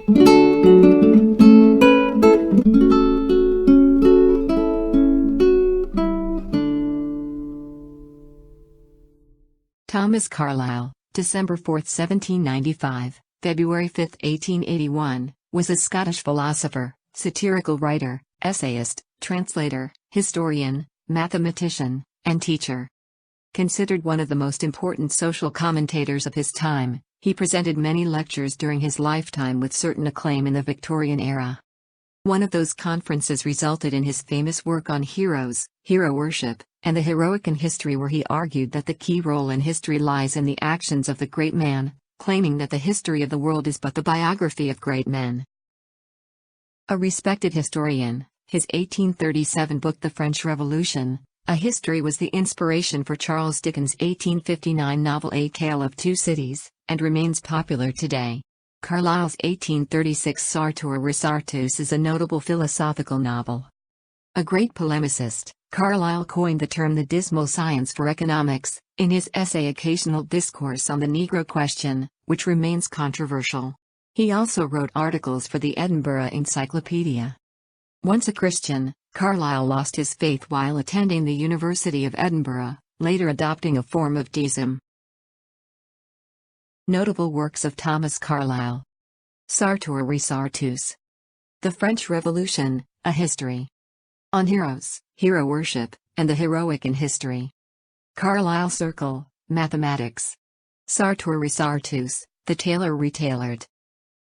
Thomas Carlyle, December 4, 1795, February 5, 1881, was a Scottish philosopher, satirical writer, essayist, translator, historian, mathematician, and teacher. Considered one of the most important social commentators of his time, he presented many lectures during his lifetime with certain acclaim in the Victorian era. One of those conferences resulted in his famous work on heroes, hero worship, and the heroic in history, where he argued that the key role in history lies in the actions of the great man, claiming that the history of the world is but the biography of great men. A respected historian, his 1837 book The French Revolution, A History, was the inspiration for Charles Dickens' 1859 novel A Tale of Two Cities, and remains popular today. Carlyle's 1836 Sartor Resartus is a notable philosophical novel. A great polemicist, Carlyle coined the term the dismal science for economics, in his essay Occasional Discourse on the Negro Question, which remains controversial. He also wrote articles for the Edinburgh Encyclopedia. Once a Christian, Carlyle lost his faith while attending the University of Edinburgh, later adopting a form of deism. Notable works of Thomas Carlyle: Sartor Resartus, The French Revolution, A History, On Heroes, Hero Worship, and the Heroic in History, Carlyle Circle, Mathematics, Sartor Resartus, The Tailor Retailored.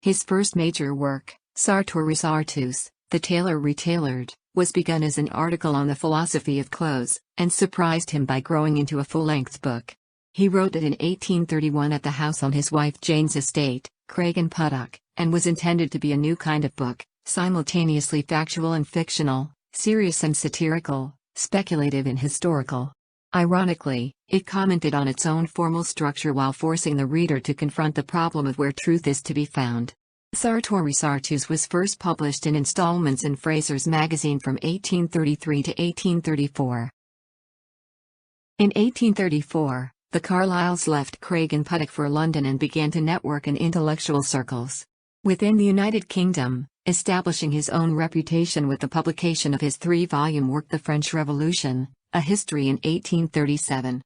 His first major work, Sartor Resartus, The Tailor Retailored, was begun as an article on the philosophy of clothes, and surprised him by growing into a full-length book. He wrote it in 1831 at the house on his wife Jane's estate, Craig-in-Puttock, and was intended to be a new kind of book, simultaneously factual and fictional, serious and satirical, speculative and historical. Ironically, it commented on its own formal structure while forcing the reader to confront the problem of where truth is to be found. Sartor Resartus was first published in installments in Fraser's magazine from 1833 to 1834. In 1834, the Carlyles left Craig-in-Puttock for London and began to network in intellectual circles within the United Kingdom, establishing his own reputation with the publication of his three-volume work The French Revolution, A History, in 1837.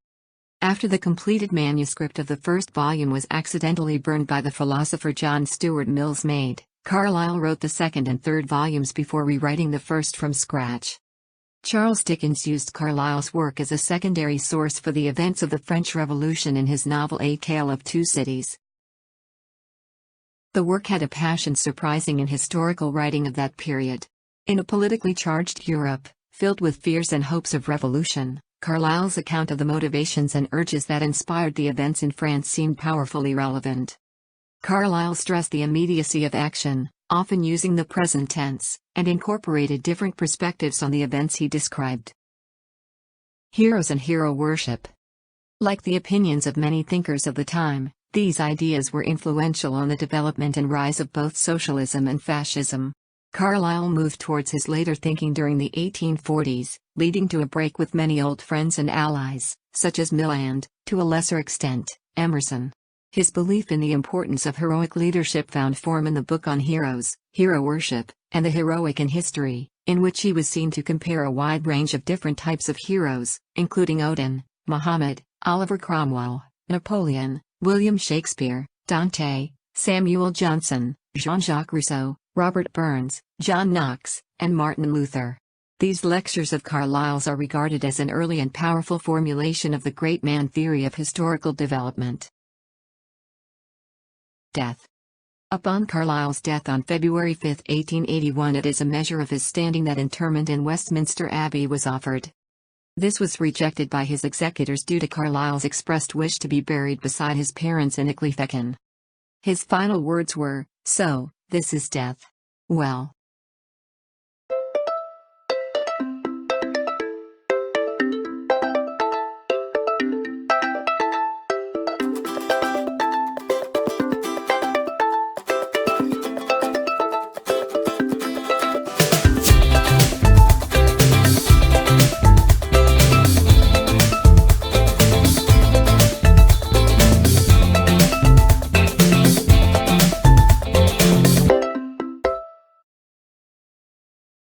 After the completed manuscript of the first volume was accidentally burned by the philosopher John Stuart Mill's maid, Carlyle wrote the second and third volumes before rewriting the first from scratch. Charles Dickens used Carlyle's work as a secondary source for the events of the French Revolution in his novel A Tale of Two Cities. The work had a passion surprising in historical writing of that period. In a politically charged Europe, filled with fears and hopes of revolution, Carlyle's account of the motivations and urges that inspired the events in France seemed powerfully relevant. Carlyle stressed the immediacy of action, often using the present tense, and incorporated different perspectives on the events he described. Heroes and hero worship. Like the opinions of many thinkers of the time, these ideas were influential on the development and rise of both socialism and fascism. Carlyle moved towards his later thinking during the 1840s, leading to a break with many old friends and allies, such as Mill and, to a lesser extent, Emerson. His belief in the importance of heroic leadership found form in the book on heroes, hero worship, and the heroic in history, in which he was seen to compare a wide range of different types of heroes, including Odin, Muhammad, Oliver Cromwell, Napoleon, William Shakespeare, Dante, Samuel Johnson, Jean-Jacques Rousseau, Robert Burns, John Knox, and Martin Luther. These lectures of Carlyle's are regarded as an early and powerful formulation of the great man theory of historical development. Death. Upon Carlyle's death on February 5, 1881, it is a measure of his standing that interment in Westminster Abbey was offered. This was rejected by his executors due to Carlyle's expressed wish to be buried beside his parents in Acclaim. His final words were, "So, this is death. Well,